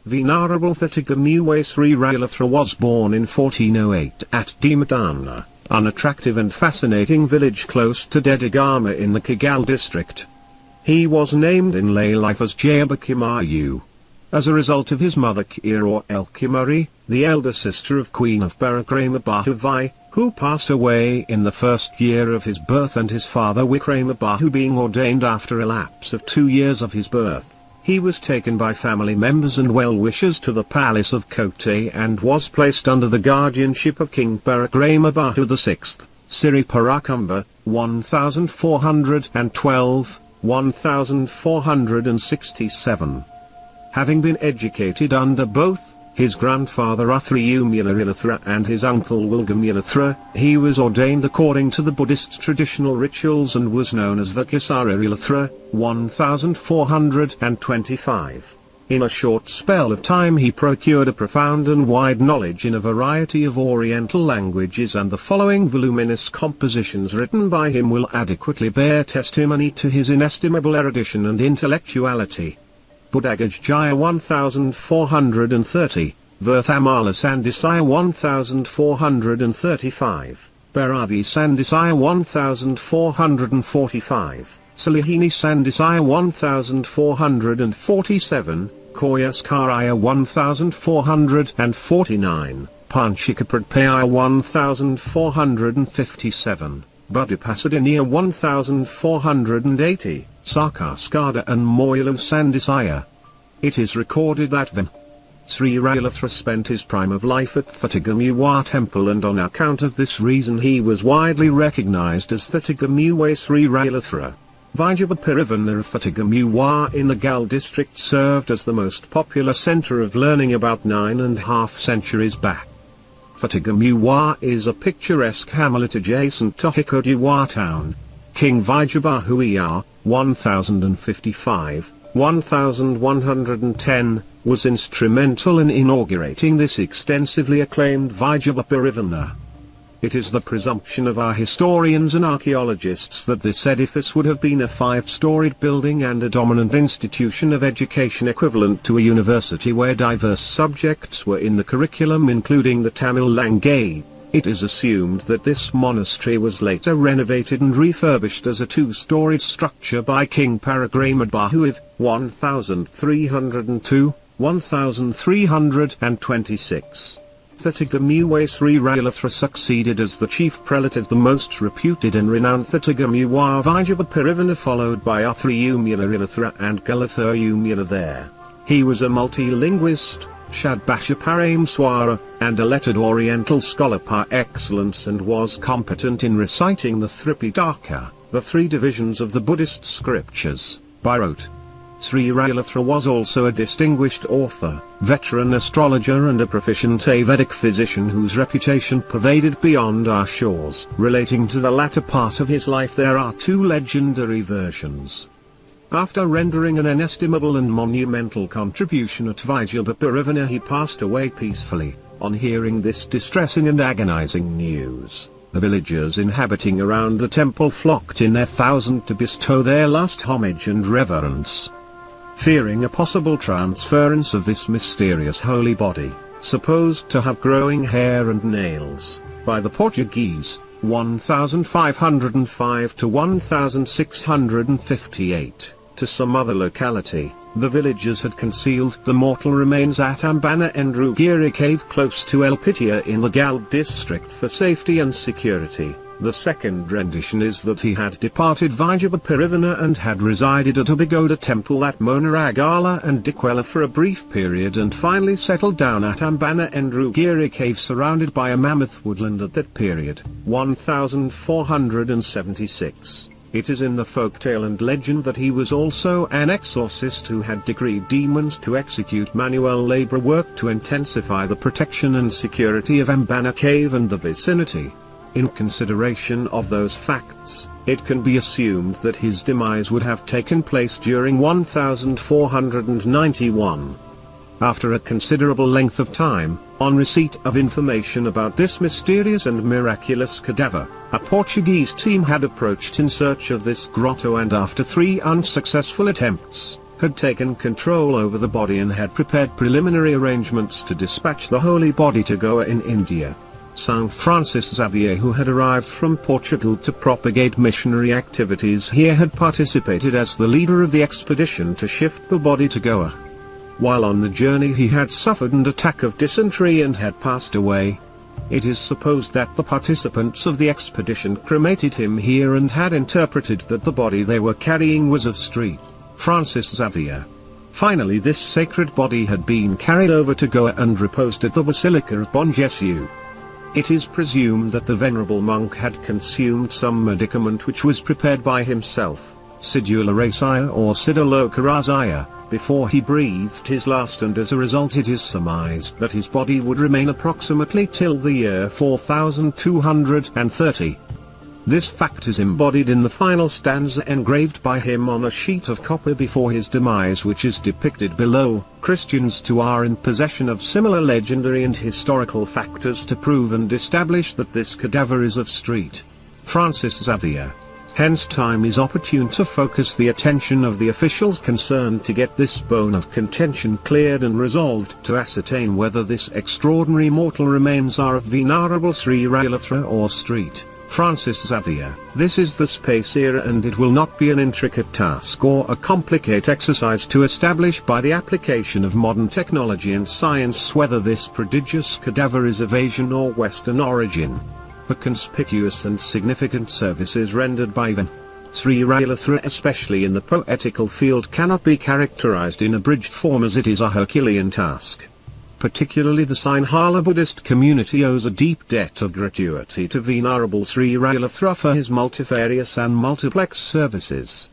Venerable Thotagamuwe Sri Rahula was born in 1408 at Dimatana, an attractive and fascinating village close to Thotagamuwe in the Kigali district. He was named in lay life as Jayabakimayu. As a result of his mother Kiro Elkimari, the elder sister of Queen of Barakramabahu, who passed away in the first year of his birth, and his father Wikramabahu being ordained after a lapse of 2 years of his birth. He was taken by family members and well-wishers to the palace of Kote and was placed under the guardianship of King Barakramabahu VI, Siri Parakumba, 1412-1467. Having been educated under both his grandfather Uthriumulathra and his uncle Wilgamulathra, he was ordained according to the Buddhist traditional rituals and was known as Vakasararilathra, 1425. In a short spell of time he procured a profound and wide knowledge in a variety of Oriental languages, and the following voluminous compositions written by him will adequately bear testimony to his inestimable erudition and intellectuality. Buddhagaj Jaya 1430, Virthamala Sandisaya 1435, Bharavi Sandisaya 1445, Salihini Sandisaya 1447, Koyaskaraya 1449, Panchikapradpaya 1457, Buddhapasadiniya 1480, Sarkaskada and Moyalu Sandisaya. It is recorded that Sri Rahula spent his prime of life at Thotagamuwe temple, and on account of this reason he was widely recognized as Thotagamuwe Sri Rahula. Vijaya Pirivana of Thotagamuwe in the Gal district served as the most popular center of learning about 9.5 centuries back. Thotagamuwe is a picturesque hamlet adjacent to Hikoduwa town. King Vijayabahu 1055-1110, was instrumental in inaugurating this extensively acclaimed Vijayapirivana. It is the presumption of our historians and archaeologists that this edifice would have been a 5-storied building and a dominant institution of education equivalent to a university where diverse subjects were in the curriculum, including the Tamil language. It is assumed that this monastery was later renovated and refurbished as a 2-storied structure by King Barakramabahu of 1326. Thotagamuwe Sri Rahula succeeded as the chief prelate of the most reputed and renowned Thotagamuwe Vijayapirivana, followed by Uthriumulathra and Galathurumula there. He was a multilinguist, Shadbasha Parameswara, and a lettered Oriental scholar par excellence, and was competent in reciting the Tripitaka, the 3 divisions of the Buddhist scriptures, by rote. Sri Rahula was also a distinguished author, veteran astrologer and a proficient Vedic physician whose reputation pervaded beyond our shores. Relating to the latter part of his life there are 2 legendary versions. After rendering an inestimable and monumental contribution at Vijayapirivana, he passed away peacefully. On hearing this distressing and agonizing news, the villagers inhabiting around the temple flocked in their thousands to bestow their last homage and reverence. Fearing a possible transference of this mysterious holy body, supposed to have growing hair and nails, by the Portuguese, 1505 to 1658, to some other locality, the villagers had concealed the mortal remains at Ambana Endrugiri cave close to El Pitia in the Gal district for safety and security. The second rendition is that he had departed Vijayapirivana and had resided at a Pagoda temple at Monaragala and Dikwela for a brief period, and finally settled down at Ambana Endrugiri cave surrounded by a mammoth woodland at that period, 1476. It is in the folktale and legend that he was also an exorcist who had decreed demons to execute manual labor work to intensify the protection and security of Ambana cave and the vicinity. In consideration of those facts, it can be assumed that his demise would have taken place during 1491. After a considerable length of time, on receipt of information about this mysterious and miraculous cadaver, a Portuguese team had approached in search of this grotto, and after 3 unsuccessful attempts, had taken control over the body and had prepared preliminary arrangements to dispatch the holy body to Goa in India. Saint Francis Xavier, who had arrived from Portugal to propagate missionary activities here, had participated as the leader of the expedition to shift the body to Goa. While on the journey he had suffered an attack of dysentery and had passed away. It is supposed that the participants of the expedition cremated him here and had interpreted that the body they were carrying was of St. Francis Xavier. Finally, this sacred body had been carried over to Goa and reposed at the Basilica of Bon Jesus. It is presumed that the venerable monk had consumed some medicament which was prepared by himself, Sidularasia or Sidalokarazaya, before he breathed his last, and as a result it is surmised that his body would remain approximately till the year 4230. This fact is embodied in the final stanza engraved by him on a sheet of copper before his demise, which is depicted below. Christians too are in possession of similar legendary and historical factors to prove and establish that this cadaver is of St. Francis Xavier. Hence time is opportune to focus the attention of the officials concerned to get this bone of contention cleared and resolved, to ascertain whether this extraordinary mortal remains are of Venerable Sri Rahula or St. Francis Xavier. This is the space era, and it will not be an intricate task or a complicated exercise to establish by the application of modern technology and science whether this prodigious cadaver is of Asian or Western origin. The conspicuous and significant services rendered by Sri Rahula, especially in the poetical field, cannot be characterized in abridged form, as it is a Herculean task. Particularly the Sinhala Buddhist community owes a deep debt of gratuity to Venerable Sri Rahula for his multifarious and multiplex services.